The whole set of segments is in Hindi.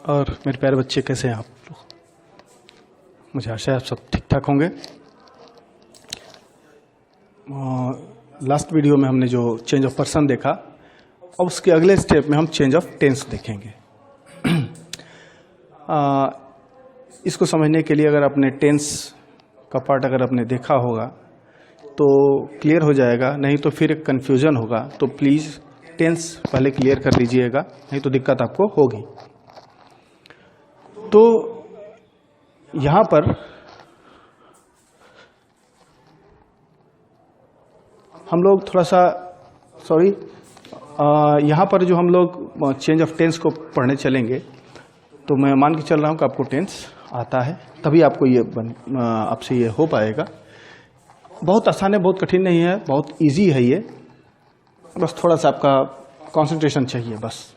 और मेरे प्यारे बच्चे कैसे हैं आप लोग? मुझे आशा है आप सब ठीक ठाक होंगे। लास्ट वीडियो में हमने जो चेंज ऑफ पर्सन देखा, अब उसके अगले स्टेप में हम चेंज ऑफ टेंस देखेंगे। इसको समझने के लिए अगर आपने टेंस का पार्ट अगर आपने देखा होगा तो क्लियर हो जाएगा, नहीं तो फिर एक कन्फ्यूजन होगा। तो प्लीज़ टेंस पहले क्लियर कर लीजिएगा, नहीं तो दिक्कत आपको होगी। तो यहाँ पर हम लोग थोड़ा सा यहाँ पर जो हम लोग चेंज ऑफ टेंस को पढ़ने चलेंगे, तो मैं मान के चल रहा हूँ कि आपको टेंस आता है, तभी आपको ये आपसे ये हो पाएगा। बहुत आसान है, बहुत कठिन नहीं है, बहुत इजी है ये। बस थोड़ा सा आपका कंसंट्रेशन चाहिए बस।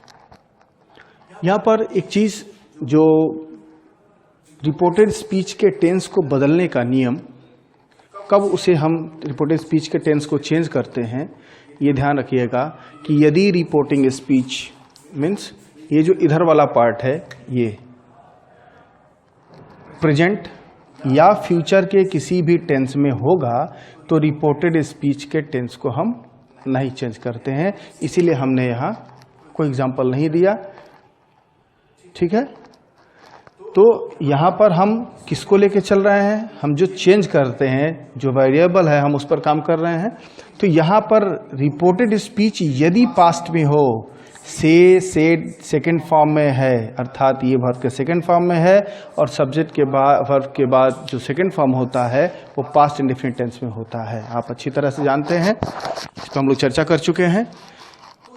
यहाँ पर एक चीज़ जो रिपोर्टेड स्पीच के टेंस को बदलने का नियम, कब उसे हम रिपोर्टेड स्पीच के टेंस को चेंज करते हैं, ये ध्यान रखिएगा कि यदि रिपोर्टिंग स्पीच मीन्स ये जो इधर वाला पार्ट है ये प्रेजेंट या फ्यूचर के किसी भी टेंस में होगा, तो रिपोर्टेड स्पीच के टेंस को हम नहीं चेंज करते हैं। इसीलिए हमने यहाँ कोई एग्जांपल नहीं दिया, ठीक है। तो यहाँ पर हम किसको लेके चल रहे हैं, हम जो चेंज करते हैं, जो वेरिएबल है, हम उस पर काम कर रहे हैं। तो यहाँ पर रिपोर्टेड स्पीच यदि पास्ट में हो, से सेड सेकेंड फॉर्म में है, अर्थात ये वर्ब के सेकेंड फॉर्म में है, और सब्जेक्ट के बाद वर्ब के बाद जो सेकेंड फॉर्म होता है वो पास्ट इंडेफिनिट टेंस में होता है। आप अच्छी तरह से जानते हैं, इस पर हम लोग चर्चा कर चुके हैं।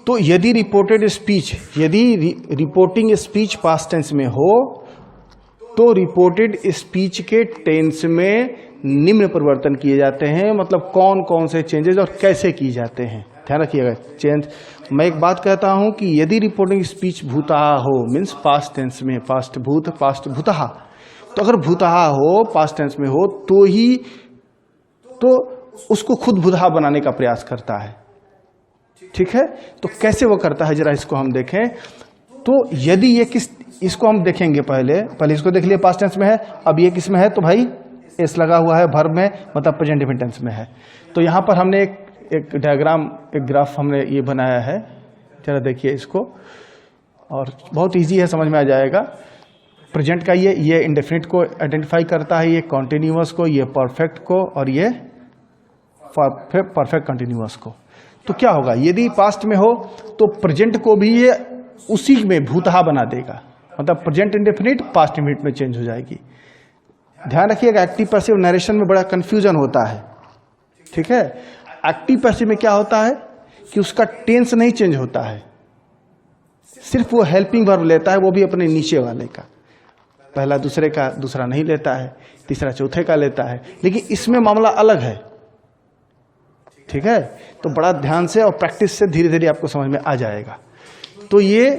तो यदि रिपोर्टेड स्पीच, यदि रिपोर्टिंग स्पीच पास्ट टेंस में हो, तो रिपोर्टेड स्पीच के टेंस में निम्न परिवर्तन किए जाते हैं। मतलब कौन कौन से चेंजेस और कैसे किए जाते हैं, ध्यान रखिएगा। चेंज, मैं एक बात कहता हूं कि यदि रिपोर्टिंग स्पीच भूतः हो, मीन्स पास्ट टेंस में, पास्ट भूत पास्ट भूतः, तो अगर भूतः हो, पास्ट टेंस में हो, तो उसको खुद भूतः बनाने का प्रयास करता है, ठीक है। तो कैसे वो करता है, जरा इसको हम देखें। तो यदि ये इसको हम देखेंगे, पहले इसको देख लिए, पास्ट टेंस में है। अब ये किस में है, तो भाई एस लगा हुआ है, वर्ब में, मतलब प्रेजेंट इंडेफिनिट टेंस में है। तो यहाँ पर हमने एक डायग्राम, एक ग्राफ हमने ये बनाया है, जरा देखिए इसको, और बहुत इजी है, समझ में आ जाएगा। प्रेजेंट का ये इंडेफिनिट को आइडेंटिफाई करता है, ये कॉन्टिन्यूअस को, ये परफेक्ट को, और ये परफेक्ट कंटिन्यूअस को। तो क्या होगा, यदि पास्ट में हो तो प्रेजेंट को भी ये उसी में भूतः बना देगा, मतलब प्रेजेंट इंडेफिनिट पास्ट इंडेफिनिट में चेंज हो जाएगी। ध्यान रखिएगा, एक्टिव पैसिव नरेशन में बड़ा कंफ्यूजन होता है, ठीक है। एक्टिव पैसिव में क्या होता है कि उसका टेंस नहीं चेंज होता है, सिर्फ वो हेल्पिंग वर्ब लेता है, वो भी अपने नीचे वाले का, पहला दूसरे का, दूसरा नहीं लेता है, तीसरा चौथे का लेता है। लेकिन इसमें मामला अलग है, ठीक है। तो बड़ा ध्यान से और प्रैक्टिस से धीरे धीरे आपको समझ में आ जाएगा। तो ये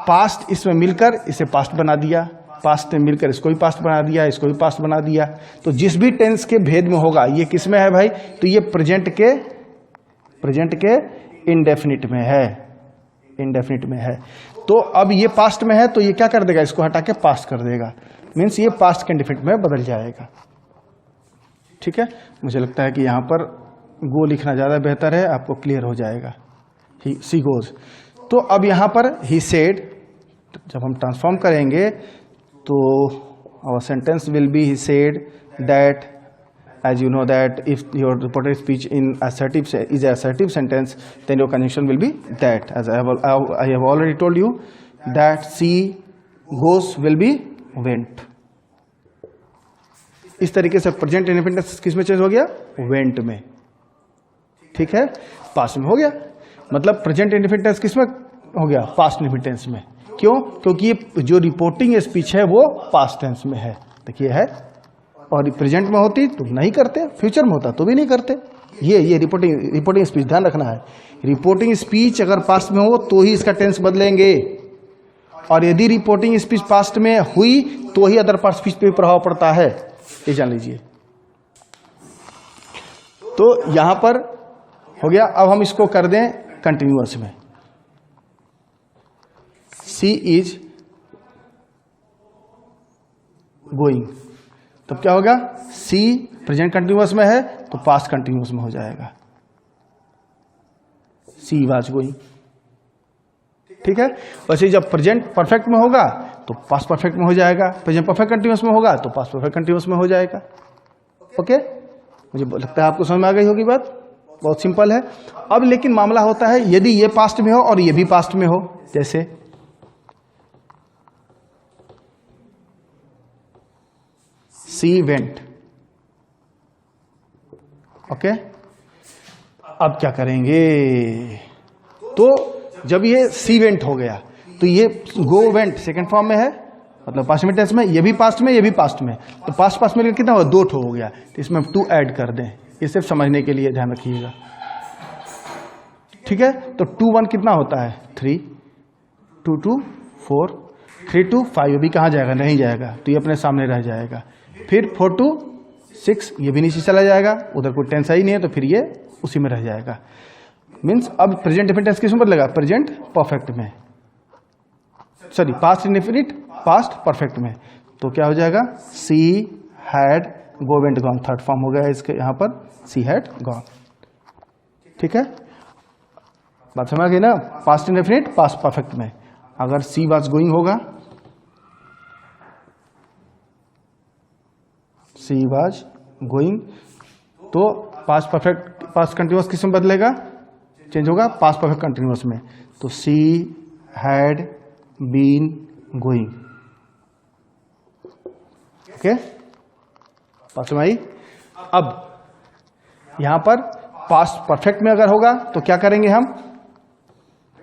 पास्ट इसमें मिलकर इसे पास्ट बना दिया, पास्ट में मिलकर इसको भी पास्ट बना दिया, इसको भी पास्ट बना दिया। तो जिस भी टेंस के भेद में होगा, ये किस में है भाई, तो ये प्रेजेंट के इंडेफिनिट में है, इंडेफिनिट में है। तो अब ये पास्ट में है, तो ये क्या कर देगा, इसको हटा के पास्ट कर देगा, मीन्स ये पास्ट के इंडेफिनिट में बदल जाएगा, ठीक है। मुझे लगता है कि यहाँ पर गो लिखना ज्यादा बेहतर है, आपको क्लियर हो जाएगा। She goes. तो अब यहाँ पर ही सेड, जब हम ट्रांसफॉर्म करेंगे तो our sentence will be he said that, as you know that if your reported speech in assertive is an assertive sentence, then your conjunction will be that. As I have already told you that she goes will be went. इस तरीके से प्रेजेंट इंडेफिनिट किस में चेंज हो गया, वेंट में, ठीक है। पास्ट में हो गया, मतलब प्रेजेंट इंडेफिनिट किस में हो गया, पास्ट इंडेफिनिट में। क्यों, क्योंकि ये जो रिपोर्टिंग स्पीच है वो पास्ट टेंस में है, देखिए है, और प्रेजेंट में होती तो नहीं करते, फ्यूचर में होता तो भी नहीं करते। ये रिपोर्टिंग स्पीच ध्यान रखना है। रिपोर्टिंग स्पीच अगर पास्ट में हो तो ही इसका टेंस बदलेंगे, और यदि रिपोर्टिंग स्पीच पास्ट में हुई तो ही अदर पार्ट स्पीच पे भी प्रभाव पड़ता है, ये जान लीजिए। तो यहां पर हो गया। अब हम इसको कर दें कंटिन्यूअस में, सी इज गोइंग। तब क्या होगा, सी प्रेजेंट कंटिन्यूअस में है तो पास्ट कंटिन्यूअस में हो जाएगा, सी वाज गोइंग। ठीक है, वैसे जब प्रेजेंट परफेक्ट में होगा तो पास्ट परफेक्ट में हो जाएगा, प्रेजेंट परफेक्ट कंटिन्यूअस में होगा तो पास्ट परफेक्ट कंटिन्यूअस में हो जाएगा। ओके, मुझे लगता है आपको समझ में आ गई होगी बात, बहुत सिंपल है। अब लेकिन मामला होता है यदि ये पास्ट में हो और ये भी पास्ट में हो, जैसे सी वेंट। ओके, अब क्या करेंगे, तो जब ये सी वेंट हो गया तो ये गो वेंट सेकंड फॉर्म में है, मतलब पास्ट में टेंस में, ये भी पास्ट में ये भी पास्ट में, तो पास्ट में कितना हुआ, 2 ठो हो गया, तो इसमें हम 2 ऐड कर दें, ये सिर्फ समझने के लिए ध्यान रखिएगा। ठीक है, तो 2 1 कितना होता है 3, 2 2 4, 3 2 5, अभी कहाँ जाएगा, नहीं जाएगा, तो ये अपने सामने रह जाएगा। फिर 4 2 6, ये भी नीचे चला जाएगा, उधर कोई टेंस ही नहीं है तो फिर ये उसी में रह जाएगा। मीन्स अब प्रेजेंट इंडेफिनिट टेंस किसमें बदलेगा, प्रेजेंट परफेक्ट में, sorry past indefinite past perfect में, तो क्या हो जाएगा, she had go went gone, third form हो गया इसके यहाँ पर, सी हैड गॉन। ठीक है, बात समझ गई ना, पास्ट इंडेफिनिट पास्ट परफेक्ट में अगर सी वाज गोइंग होगा, सी वाज गोइंग, तो पास्ट परफेक्ट पास्ट कंटिन्यूअस किस में बदलेगा, चेंज होगा पास्ट परफेक्ट कंटिन्यूअस में, तो she had been going. Okay, बात समझ आई। अब यहां पर पास्ट परफेक्ट में अगर होगा तो क्या करेंगे हम,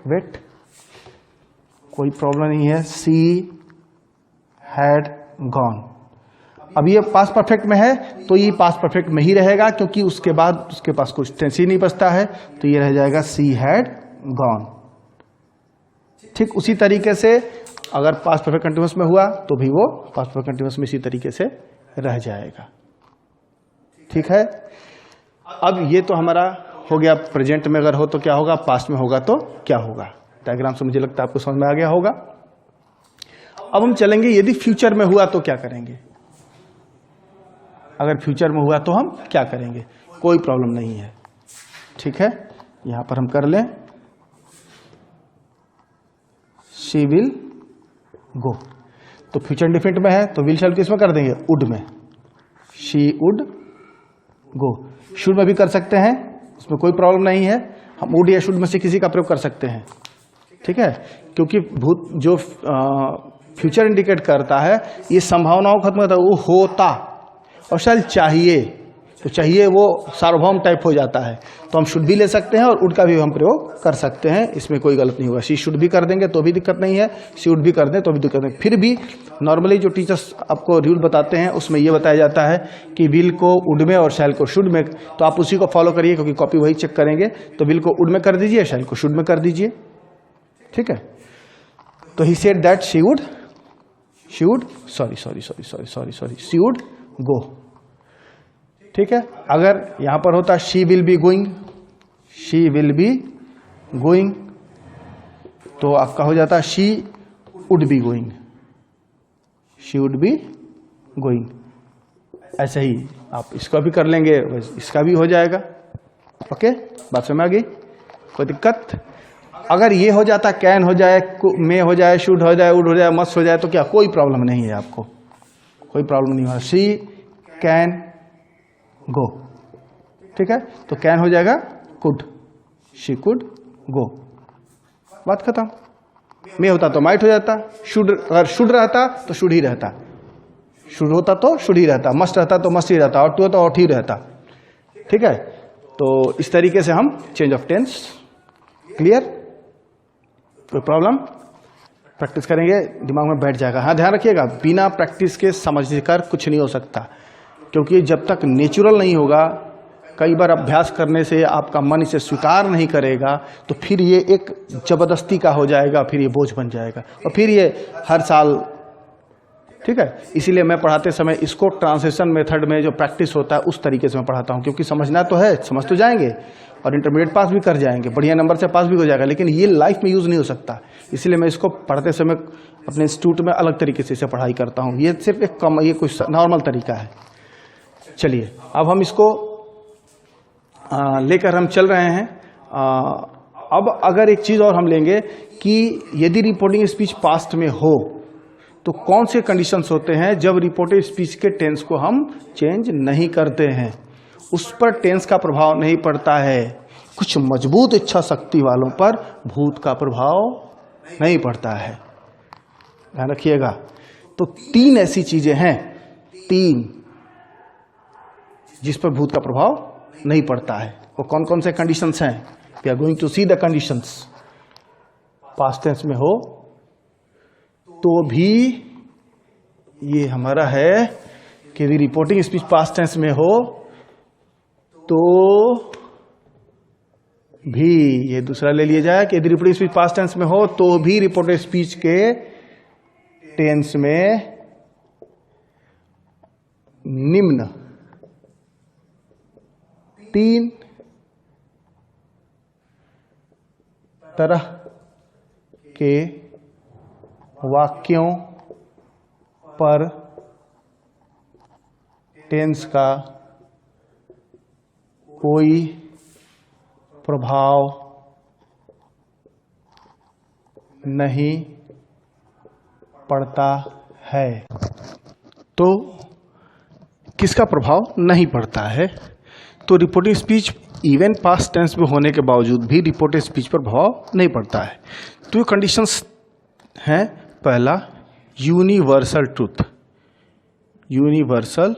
वेट, कोई प्रॉब्लम नहीं है, सी हैड गॉन। अब ये पास्ट परफेक्ट में है तो ये पास्ट परफेक्ट में ही रहेगा, क्योंकि उसके बाद उसके पास कुछ टेंस ही नहीं बचता है, तो ये रह जाएगा सी हैड गॉन। ठीक उसी तरीके से अगर पास्ट परफेक्ट कंटिन्यूअस में हुआ तो भी वो पास्ट परफेक्ट कंटिन्यूअस में इसी तरीके से रह जाएगा। ठीक है, अब ये तो हमारा हो गया प्रेजेंट में अगर हो तो क्या होगा, पास्ट में होगा तो क्या होगा। डायग्राम से मुझे लगता है आपको समझ में आ गया होगा। अब हम चलेंगे यदि फ्यूचर में हुआ तो क्या करेंगे, अगर फ्यूचर में हुआ तो हम क्या करेंगे, कोई प्रॉब्लम नहीं है। ठीक है, यहां पर हम कर लें, शी विल गो, तो फ्यूचर इंडेफिनिट में है तो विल शैल किस में कर देंगे, वुड में, शी वुड गो। शुड में भी कर सकते हैं, उसमें कोई प्रॉब्लम नहीं है, हम वुड या शुड में से किसी का प्रयोग कर सकते हैं। ठीक है, क्योंकि भूत जो फ्यूचर इंडिकेट करता है ये संभावनाओं खत्म करता है, वो होता और शायद चाहिए, तो चाहिए वो सार्वभौम टाइप हो जाता है, तो हम शुड भी ले सकते हैं और वुड का भी हम प्रयोग कर सकते हैं, इसमें कोई गलत नहीं होगा। शी शुड भी कर देंगे तो भी दिक्कत नहीं है, शी वुड भी कर दें तो भी दिक्कत नहीं। फिर भी नॉर्मली जो टीचर्स आपको रूल बताते हैं उसमें यह बताया जाता है कि विल को वुड में और शैल को शुड में, तो आप उसी को फॉलो करिए क्योंकि कॉपी वही चेक करेंगे, तो विल को वुड में कर दीजिए, शैल को शुड में कर दीजिए। ठीक है, तो ही said that she would she would go. ठीक है, अगर यहां पर होता शी विल बी गोइंग, तो आपका हो जाता शी वुड बी गोइंग। ऐसे ही आप इसका भी कर लेंगे, इसका भी हो जाएगा। ओके, बात समझ में आ गई, कोई दिक्कत। अगर ये हो जाता कैन हो जाए, मे हो जाए, शुड हो जाए, वुड हो जाए, मस्ट हो जाए, तो क्या कोई प्रॉब्लम नहीं है, आपको कोई प्रॉब्लम नहीं होगा। शी कैन गो, ठीक है, तो कैन हो जाएगा कुड, शी कुड गो, बात खत्म। मे होता तो माइट हो जाता, शुड अगर शुड रहता तो शुड ही रहता, शुड होता तो शुड ही रहता, मस्ट रहता तो मस्ट ही रहता, और टू होता ऑट ही रहता। ठीक है, तो इस तरीके से हम चेंज ऑफ टेंस, क्लियर, कोई प्रॉब्लम, प्रैक्टिस करेंगे दिमाग में बैठ जाएगा। हाँ, ध्यान रखिएगा, बिना प्रैक्टिस के समझ कर कुछ नहीं हो सकता, क्योंकि जब तक नेचुरल नहीं होगा, कई बार अभ्यास करने से आपका मन इसे स्वीकार नहीं करेगा, तो फिर ये एक जबरदस्ती का हो जाएगा, फिर ये बोझ बन जाएगा, और फिर ये हर साल ठीक है, इसीलिए मैं पढ़ाते समय इसको ट्रांसलेशन मेथड में जो प्रैक्टिस होता है उस तरीके से मैं पढ़ाता हूँ, क्योंकि समझना तो है, समझ तो जाएंगे और इंटरमीडिएट पास भी कर जाएंगे, बढ़िया नंबर से पास भी हो जाएगा, लेकिन ये लाइफ में यूज़ नहीं हो सकता। इसलिए मैं इसको पढ़ते समय अपने इंस्टीट्यूट में अलग तरीके से इसे पढ़ाई करता हूँ। ये सिर्फ एक कम, ये कुछ नॉर्मल तरीका है। चलिए अब हम इसको लेकर हम चल रहे हैं। अब अगर एक चीज़ और हम लेंगे कि यदि रिपोर्टिंग स्पीच पास्ट में हो तो कौन से कंडीशंस होते हैं जब रिपोर्टेड स्पीच के टेंस को हम चेंज नहीं करते हैं, उस पर टेंस का प्रभाव नहीं पड़ता है। कुछ मजबूत इच्छा शक्ति वालों पर भूत का प्रभाव नहीं पड़ता है, ध्यान रखिएगा। तो 3 ऐसी चीजें हैं, 3 जिस पर भूत का प्रभाव नहीं पड़ता है। वो कौन कौन से कंडीशंस हैं? We are going to see the conditions. Past tense में हो तो भी ये हमारा है कि यदि रिपोर्टिंग स्पीच पास्ट टेंस में हो तो भी, ये दूसरा ले लिया जाए कि यदि रिपोर्टिंग स्पीच पास्ट टेंस में हो तो भी रिपोर्टेड स्पीच के टेंस में निम्न 3 तरह के वाक्यों पर टेंस का कोई प्रभाव नहीं पड़ता है। तो किसका प्रभाव नहीं पड़ता है? तो reporting speech even past tense में होने के बावजूद भी रिपोर्टेड स्पीच पर प्रभाव नहीं पड़ता है। तो ये कंडीशंस हैं। पहला, यूनिवर्सल ट्रूथ। यूनिवर्सल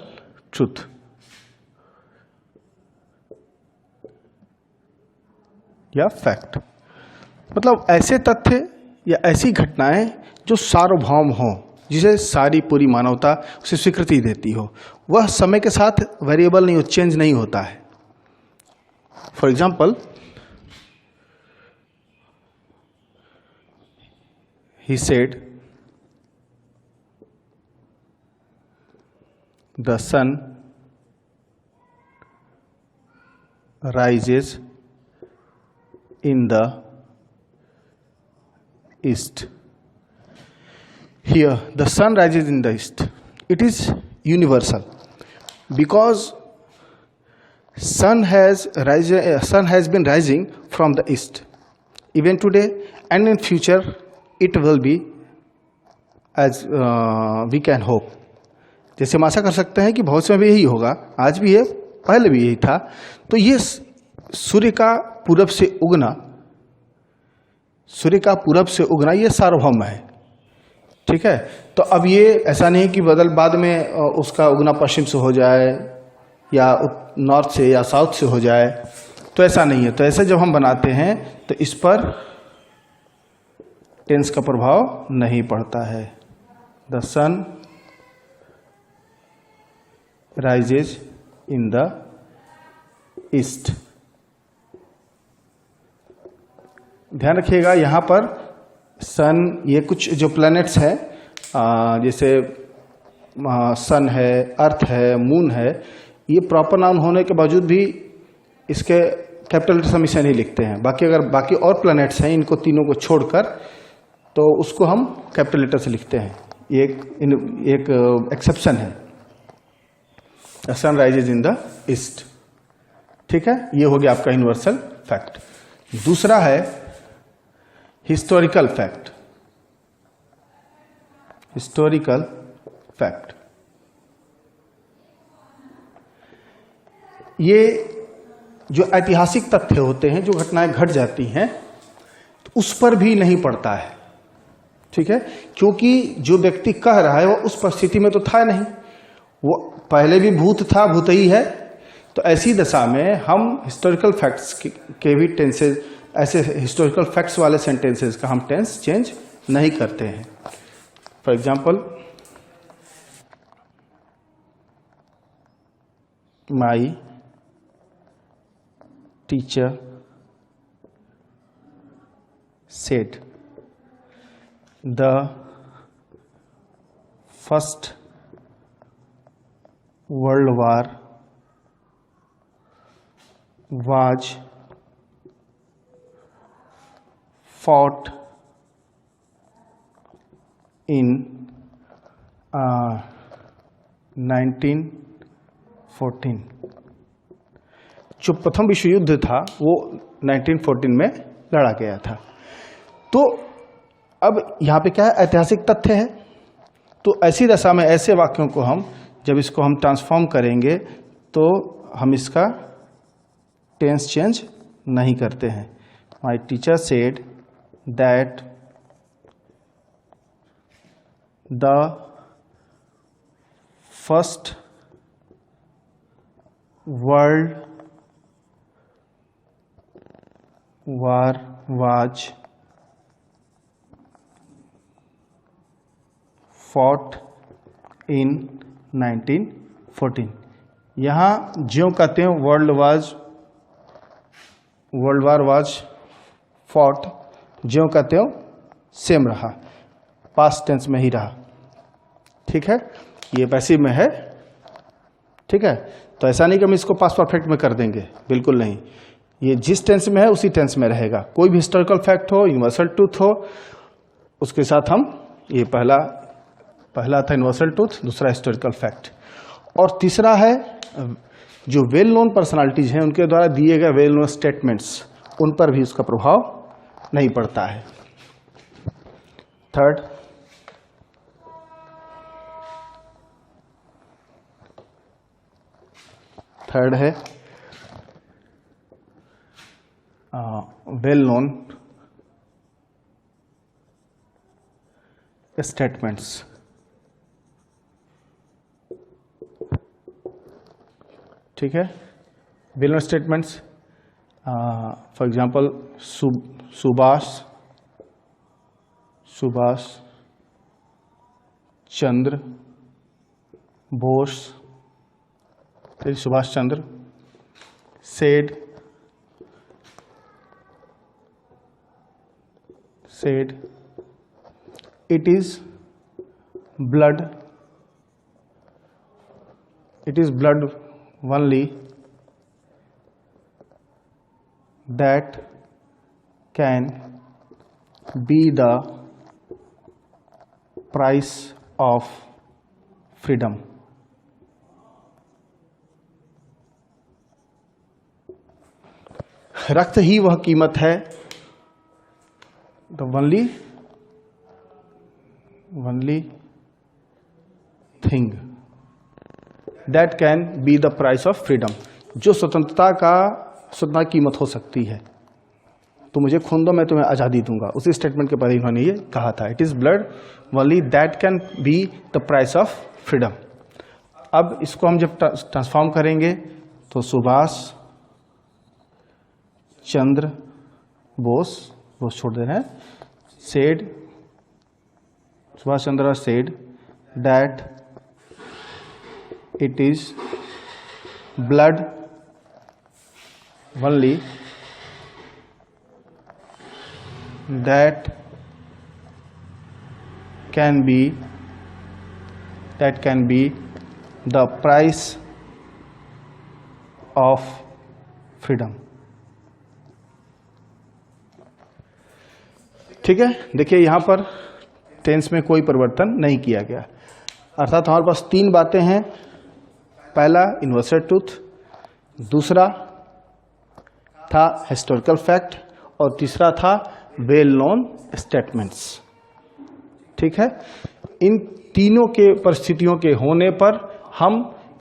ट्रूथ या फैक्ट, मतलब ऐसे तथ्य या ऐसी घटनाएं जो सार्वभौम हों, जिसे सारी पूरी मानवता उसे स्वीकृति देती हो। वह समय के साथ वेरिएबल नहीं हो, चेंज नहीं होता है। For example, he said the sun rises in the east. Here the sun rises in the east. It is universal because sun has been rising from the east even today, and in future it will be as we can hope. जैसे हम आशा कर सकते हैं कि भविष्य में भी यही होगा, आज भी है, पहले भी यही था। तो ये सूर्य का पूरब से उगना ये सार्वभौम है, ठीक है। तो अब ये ऐसा नहीं कि बाद में उसका उगना पश्चिम से हो जाए या नॉर्थ से या साउथ से हो जाए, तो ऐसा नहीं है। तो ऐसे जब हम बनाते हैं तो इस पर टेंस का प्रभाव नहीं पड़ता है। The sun rises in the east. ध्यान रखिएगा यहाँ पर सन, ये कुछ जो प्लैनेट्स हैं जैसे सन है, अर्थ है, मून है, ये प्रॉपर नाउन होने के बावजूद भी इसके कैपिटल लेटर हम इसे नहीं लिखते हैं। बाकी अगर बाकी और प्लैनेट्स हैं, इनको तीनों को छोड़कर, तो उसको हम कैपिटल लेटर से लिखते हैं। ये एक एक्सेप्शन है। Sun rises in the east, ठीक है। ये हो गया आपका यूनिवर्सल फैक्ट। दूसरा है हिस्टोरिकल फैक्ट। हिस्टोरिकल फैक्ट, ये जो ऐतिहासिक तथ्य होते हैं, जो घटनाएं घट जाती हैं, तो उस पर भी नहीं पड़ता है, ठीक है। क्योंकि जो व्यक्ति कह रहा है वो उस परिस्थिति में तो था नहीं, वो पहले भी भूत था, भूत ही है। तो ऐसी दशा में हम हिस्टोरिकल फैक्ट्स के भी टेंसेज, ऐसे हिस्टोरिकल फैक्ट्स वाले सेंटेंसेस का हम टेंस चेंज नहीं करते हैं। For example, my teacher said the first world war was fought in 1914। जो प्रथम विश्व युद्ध था वो 1914 में लड़ा गया था। तो अब यहाँ पे क्या है, ऐतिहासिक तथ्य है। तो ऐसी दशा में ऐसे वाक्यों को हम जब इसको हम ट्रांसफॉर्म करेंगे तो हम इसका टेंस चेंज नहीं करते हैं। My teacher said that the first world war was fought in 1914। यहाँ ज्यों कहते हैं वर्ल्ड वार वाज फॉट, ज्यों कहते हो सेम रहा, पास्ट टेंस में ही रहा। ठीक है, ये पैसिव में है। ठीक है, तो ऐसा नहीं कि हम इसको पास्ट परफेक्ट में कर देंगे, बिल्कुल नहीं। ये जिस टेंस में है उसी टेंस में रहेगा। कोई भी हिस्टोरिकल फैक्ट हो, यूनिवर्सल ट्रूथ हो, उसके साथ हम ये पहला था यूनिवर्सल ट्रूथ, दूसरा हिस्टोरिकल फैक्ट, और तीसरा है जो वेल नोन पर्सनालिटीज हैं उनके द्वारा दिए गए वेल नोन स्टेटमेंट्स, उन पर भी उसका प्रभाव नहीं पड़ता है। थर्ड है वेल नोन स्टेटमेंट्स। ठीक है, well known statements, for example Subhash Chandra Bose, Subhash Chandra said it is blood only that can be the price of freedom। रक्त ही वह कीमत है, the only thing that can be the price of freedom, जो स्वतंत्रता कीमत हो सकती है। तो मुझे खून दो, मैं तुम्हें आज़ादी दूंगा। उसी स्टेटमेंट के पहले इन्होंने ये कहा था, it is blood only that can be the price of freedom. अब इसको हम जब ट्रांसफॉर्म करेंगे तो सुभाष चंद्र बोस छोड़ दे रहे हैं, said, Subhash Chandra said that it is blood only that can be the price of freedom। ठीक है, देखिए यहां पर टेंस में कोई परिवर्तन नहीं किया गया, अर्थात हमारे पास तीन बातें हैं। पहला यूनिवर्सल ट्रूथ, दूसरा था हिस्टोरिकल फैक्ट, और तीसरा था वेल नोन स्टेटमेंट्स। ठीक है, इन तीनों के परिस्थितियों के होने पर हम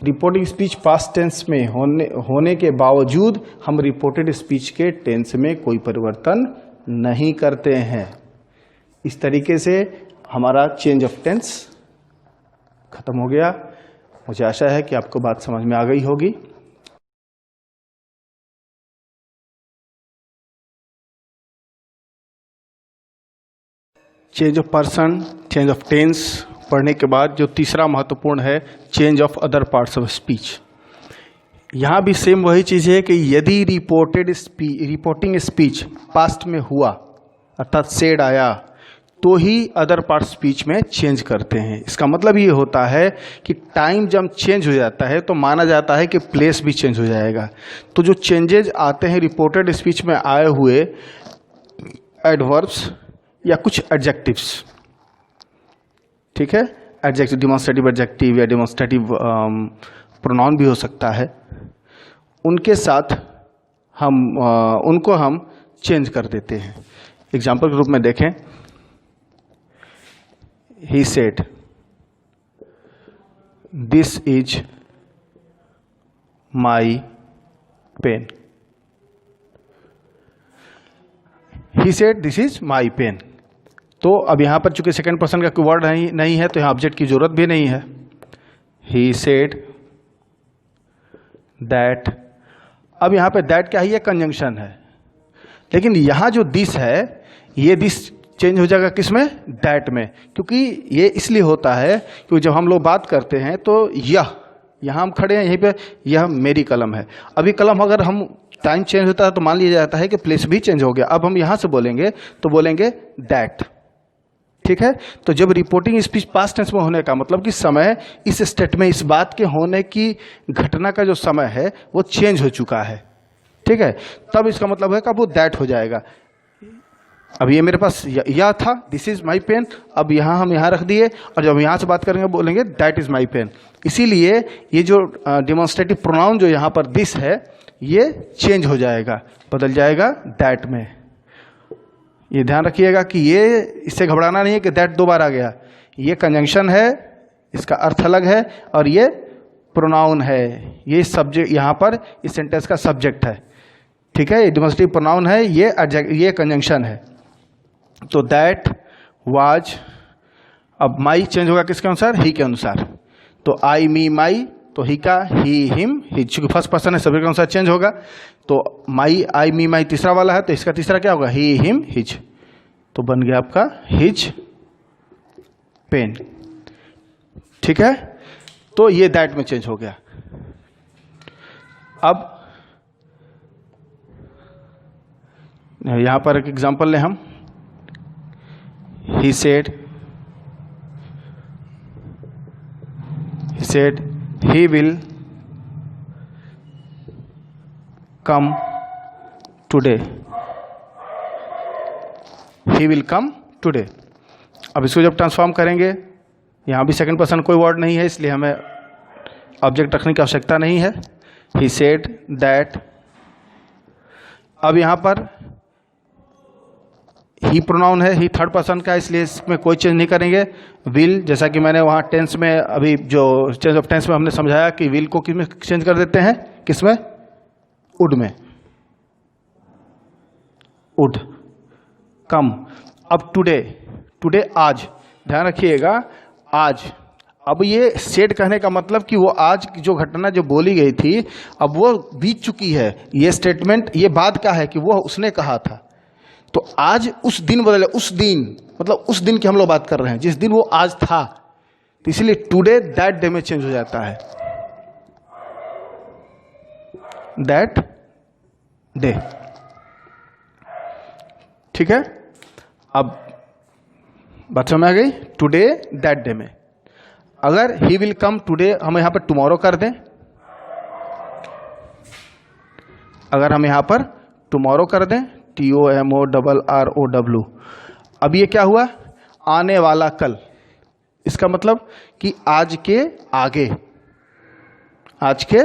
रिपोर्टिंग स्पीच पास्ट टेंस में होने के बावजूद हम रिपोर्टेड स्पीच के टेंस में कोई परिवर्तन नहीं करते हैं। इस तरीके से हमारा चेंज ऑफ टेंस खत्म हो गया। मुझे आशा है कि आपको बात समझ में आ गई होगी। Change of person, change of tense पढ़ने के बाद जो तीसरा महत्वपूर्ण है, change of other parts of speech. यहाँ भी सेम वही चीज़ है कि यदि रिपोर्टिंग स्पीच पास्ट में हुआ, अर्थात सेड आया, तो ही अदर पार्ट स्पीच में चेंज करते हैं। इसका मतलब ये होता है कि टाइम जब चेंज हो जाता है तो माना जाता है कि प्लेस भी चेंज हो जाएगा। तो जो चेंजेज आते हैं रिपोर्टेड स्पीच में आए हुए एडवर्ब्स या कुछ एडजेक्टिव्स, ठीक है, एडजेक्टिव, डिमॉन्स्ट्रेटिव एडजेक्टिव या डिमॉन्स्ट्रेटिव प्रोनाउन भी हो सकता है, उनके साथ उनको हम चेंज कर देते हैं। एग्जाम्पल के रूप में देखें, he said this is my pen, he said this is my pen। तो अब यहां पर चूंकि सेकंड पर्सन का कोई वर्ड नहीं है तो यहां ऑब्जेक्ट की जरूरत भी नहीं है। he said that, अब यहां पे दैट क्या है, ये कंजंक्शन है, लेकिन यहां जो दिस है ये दिस चेंज हो जाएगा किसमें, दैट में, क्योंकि ये इसलिए होता है क्योंकि जब हम लोग बात करते हैं तो यहाँ हम खड़े हैं, यहीं पे यह मेरी कलम है। अभी कलम अगर हम टाइम चेंज होता है तो मान लिया जाता है कि प्लेस भी चेंज हो गया। अब हम यहाँ से बोलेंगे तो बोलेंगे दैट, ठीक है। तो जब रिपोर्टिंग स्पीच पास्ट टेंस में होने का मतलब कि समय, इस स्टेट में इस बात के होने की घटना का जो समय है वो चेंज हो चुका है, ठीक है, तब इसका मतलब है कि अब वो दैट हो जाएगा। अब ये मेरे पास यह था, दिस इज माई पेन, अब यहाँ हम यहाँ रख दिए और जब यहाँ से बात करेंगे बोलेंगे दैट इज माई पेन। इसीलिए ये जो डिमॉन्स्ट्रेटिव प्रोनाउन जो यहाँ पर दिस है ये चेंज हो जाएगा, बदल जाएगा दैट में। ये ध्यान रखिएगा कि ये इससे घबराना नहीं है कि दैट दो बार आ गया, ये कंजंक्शन है, इसका अर्थ अलग है, और ये प्रोनाउन है, ये सब्जेक्ट यहाँ पर इस सेंटेंस का सब्जेक्ट है, ठीक है, ये डिमॉन्स्ट्रेटिव प्रोनाउन है, ये कंजंक्शन है। तो दैट वाज, अब माई चेंज होगा किसके अनुसार, ही के अनुसार। तो आई मी माई, तो ही का ही हिम हिज, चूंकि फर्स्ट पर्सन है सभी के अनुसार चेंज होगा। तो माई आई मी माई तीसरा वाला है तो इसका तीसरा क्या होगा, ही हिम हिज, तो बन गया आपका हिज पेन, ठीक है। तो ये दैट में चेंज हो गया। अब यहां पर एक एग्जांपल लें हम, he said he will come today, he will come today। अब इसको जब ट्रांसफॉर्म करेंगे, यहाँ भी सेकंड पर्सन कोई वर्ड नहीं है इसलिए हमें ऑब्जेक्ट रखने की आवश्यकता नहीं है। he said that, अब यहाँ पर ही प्रोनाउन है, ही थर्ड पर्सन का, इसलिए इसमें कोई चेंज नहीं करेंगे। विल, जैसा कि मैंने वहाँ टेंस में अभी जो चेंज ऑफ टेंस में हमने समझाया कि विल को किसमें चेंज कर देते हैं, किसमें, वुड में, वुड कम। अब टुडे, टुडे आज, ध्यान रखिएगा आज। अब ये सेड कहने का मतलब कि वो आज की जो घटना जो बोली गई थी अब वो बीत चुकी है। ये स्टेटमेंट ये बात का है कि वो उसने कहा था, तो आज उस दिन बदले, उस दिन मतलब उस दिन की हम लोग बात कर रहे हैं जिस दिन वो आज था, तो इसलिए टुडे दैट डे में चेंज हो जाता है, दैट डे, ठीक है। अब बात समझ आ गई, टुडे दैट डे में। अगर ही विल कम टुडे हम यहां पर टुमारो कर दें, अगर हम यहां पर टुमारो कर दें, TOMORROW, अब ये क्या हुआ, आने वाला कल, इसका मतलब कि आज के आगे, आज के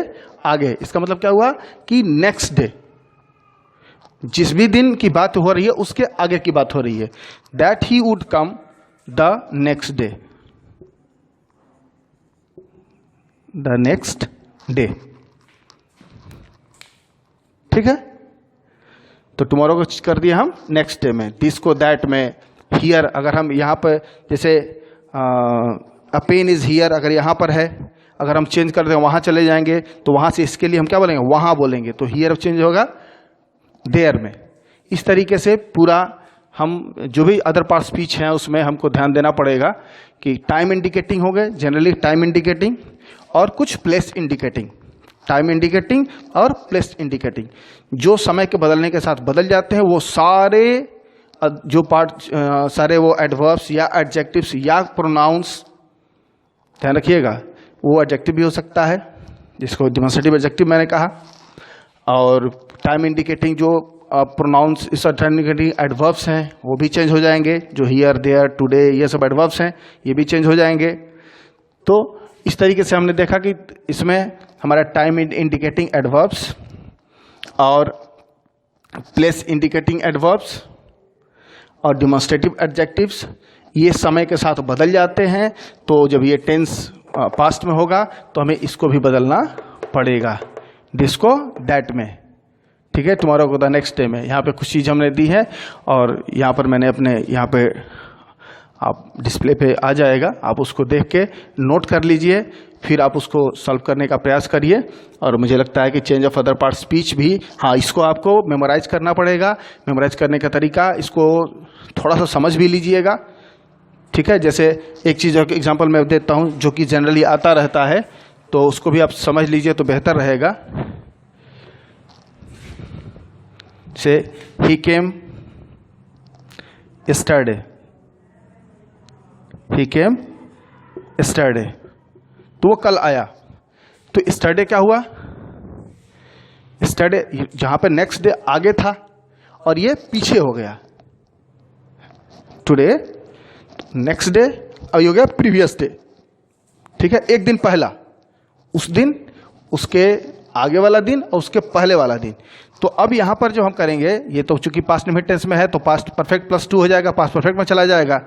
आगे, इसका मतलब क्या हुआ कि नेक्स्ट डे, जिस भी दिन की बात हो रही है उसके आगे की बात हो रही है। That he would come the next day, the next day, ठीक है। तो टुमारो को कर दिया हम नेक्स्ट डे में, दिस को दैट में, हियर अगर हम यहाँ पर जैसे अ पेन इज हियर अगर यहाँ पर है, अगर हम चेंज कर दें वहाँ चले जाएंगे तो वहाँ से इसके लिए हम क्या बोलेंगे, वहाँ बोलेंगे, तो हियर चेंज होगा देयर में। इस तरीके से पूरा हम जो भी अदर पार्ट स्पीच हैं उसमें हमको ध्यान देना पड़ेगा कि टाइम इंडिकेटिंग हो गए, जनरली टाइम इंडिकेटिंग, और कुछ प्लेस इंडिकेटिंग, टाइम इंडिकेटिंग और प्लेस इंडिकेटिंग, जो समय के बदलने के साथ बदल जाते हैं वो सारे जो पार्ट सारे वो एडवर्ब्स या एडजेक्टिव्स या प्रोनाउंस, ध्यान रखिएगा, वो एडजेक्टिव भी हो सकता है जिसको डेमोंस्ट्रेटिव एडजेक्टिव मैंने कहा, और टाइम इंडिकेटिंग जो प्रोनाउंस इस टाइम इंडिकेटिंग एडवर्ब्स हैं वो भी चेंज हो जाएंगे, जो हियर देयर टुडे ये सब एडवर्ब्स हैं ये भी चेंज हो जाएंगे। तो इस तरीके से हमने देखा कि इसमें हमारा टाइम इंडिकेटिंग एडवर्ब्स और प्लेस इंडिकेटिंग एडवर्ब्स और डेमोंस्ट्रेटिव एडजेक्टिव्स ये समय के साथ बदल जाते हैं। तो जब ये टेंस पास्ट में होगा तो हमें इसको भी बदलना पड़ेगा, दिस को दैट में, ठीक है, टुमारो को द नेक्स्ट डे में। यहाँ पे कुछ चीज़ हमने दी है और यहाँ पर मैंने अपने यहाँ पे आप डिस्प्ले पे आ जाएगा, आप उसको देख के नोट कर लीजिए, फिर आप उसको सॉल्व करने का प्रयास करिए। और मुझे लगता है कि change of other part speech भी, हाँ, इसको आपको मेमोराइज करना पड़ेगा। मेमोराइज करने का तरीका, इसको थोड़ा सा समझ भी लीजिएगा, ठीक है। जैसे एक चीज़ एग्जांपल मैं देता हूँ जो कि जनरली आता रहता है, तो उसको भी आप समझ लीजिए तो बेहतर रहेगा। से ही केम yesterday, he came yesterday, तो वो कल आया। तो yesterday क्या हुआ, yesterday जहां पे नेक्स्ट डे आगे था और ये पीछे हो गया, टुडे नेक्स्ट डे और ये हो गया प्रीवियस डे, ठीक है, एक दिन पहला, उस दिन, उसके आगे वाला दिन और उसके पहले वाला दिन। तो अब यहां पर जो हम करेंगे, ये तो चूंकि पास्ट इंडेफिनिट टेंस में है तो पास्ट परफेक्ट प्लस 2 हो जाएगा, पास्ट परफेक्ट में चला जाएगा।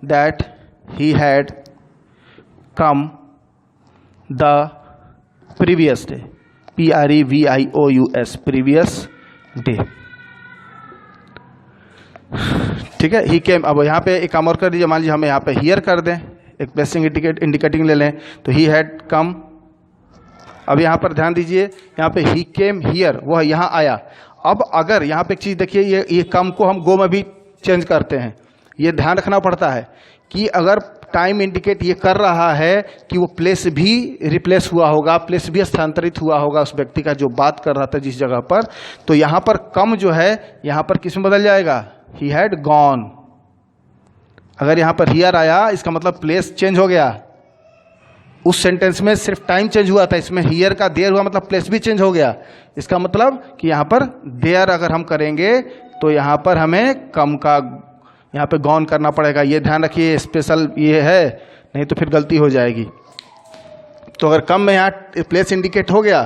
That he had come the previous day, PREVIOUS, previous day, ठीक है। ही केम, अब यहाँ पे एक काम और कर दीजिए, मान लीजिए हम यहाँ पे हियर कर दें, एक प्लेसिंग इंडिकेटिंग ले लें, तो ही हैड कम। अब यहाँ पर ध्यान दीजिए, यहाँ पे ही केम हियर, वह यहाँ आया। अब अगर यहाँ पे एक चीज देखिए, ये कम को हम गो में भी चेंज करते हैं, ये ध्यान रखना पड़ता है कि अगर टाइम इंडिकेट ये कर रहा है कि वो प्लेस भी रिप्लेस हुआ होगा, प्लेस भी स्थानांतरित हुआ होगा उस व्यक्ति का जो बात कर रहा था जिस जगह पर, तो यहाँ पर कम जो है यहाँ पर किस में बदल जाएगा, ही हैड गॉन। अगर यहाँ पर हियर आया इसका मतलब प्लेस चेंज हो गया, उस सेंटेंस में सिर्फ टाइम चेंज हुआ था, इसमें हियर का देयर हुआ मतलब प्लेस भी चेंज हो गया। इसका मतलब कि यहाँ पर देयर अगर हम करेंगे तो यहाँ पर हमें कम का यहाँ पे गॉन करना पड़ेगा, ये ध्यान रखिए, स्पेशल ये है, नहीं तो फिर गलती हो जाएगी। तो अगर कम में यहाँ प्लेस इंडिकेट हो गया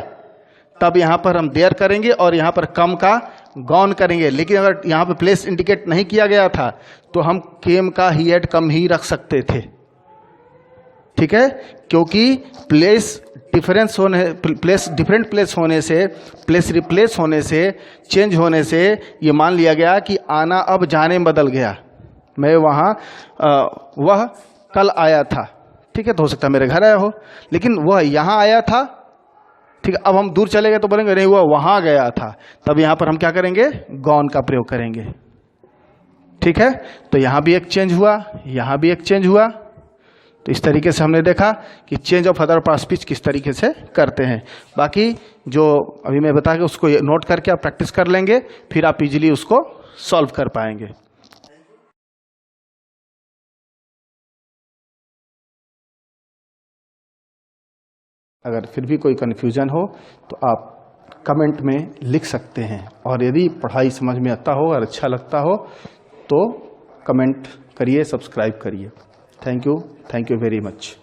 तब यहाँ पर हम देयर करेंगे और यहाँ पर कम का गॉन करेंगे। लेकिन अगर यहाँ पर प्लेस इंडिकेट नहीं किया गया था तो हम केम का ही हैड कम ही रख सकते थे, ठीक है, क्योंकि प्लेस डिफरेंस होने, प्लेस डिफरेंट प्लेस होने से, प्लेस रिप्लेस होने से, चेंज होने से ये मान लिया गया कि आना अब जाने में बदल गया। मैं वहाँ वह कल आया था, ठीक है, तो हो सकता है मेरे घर आया हो, लेकिन वह यहाँ आया था, ठीक है। अब हम दूर चले गए तो बोलेंगे नहीं वह वहाँ गया था, तब यहाँ पर हम क्या करेंगे, गॉन का प्रयोग करेंगे, ठीक है। तो यहाँ भी एक चेंज हुआ, यहाँ भी एक चेंज हुआ। तो इस तरीके से हमने देखा कि change of other part speech किस तरीके से करते हैं। बाकी जो अभी मैं बता के उसको नोट करके आप प्रैक्टिस कर लेंगे, फिर आप इजीली उसको सॉल्व कर पाएंगे। अगर फिर भी कोई कन्फ्यूजन हो तो आप कमेंट में लिख सकते हैं, और यदि पढ़ाई समझ में आता हो और अच्छा लगता हो तो कमेंट करिए, सब्सक्राइब करिए। Thank you very much.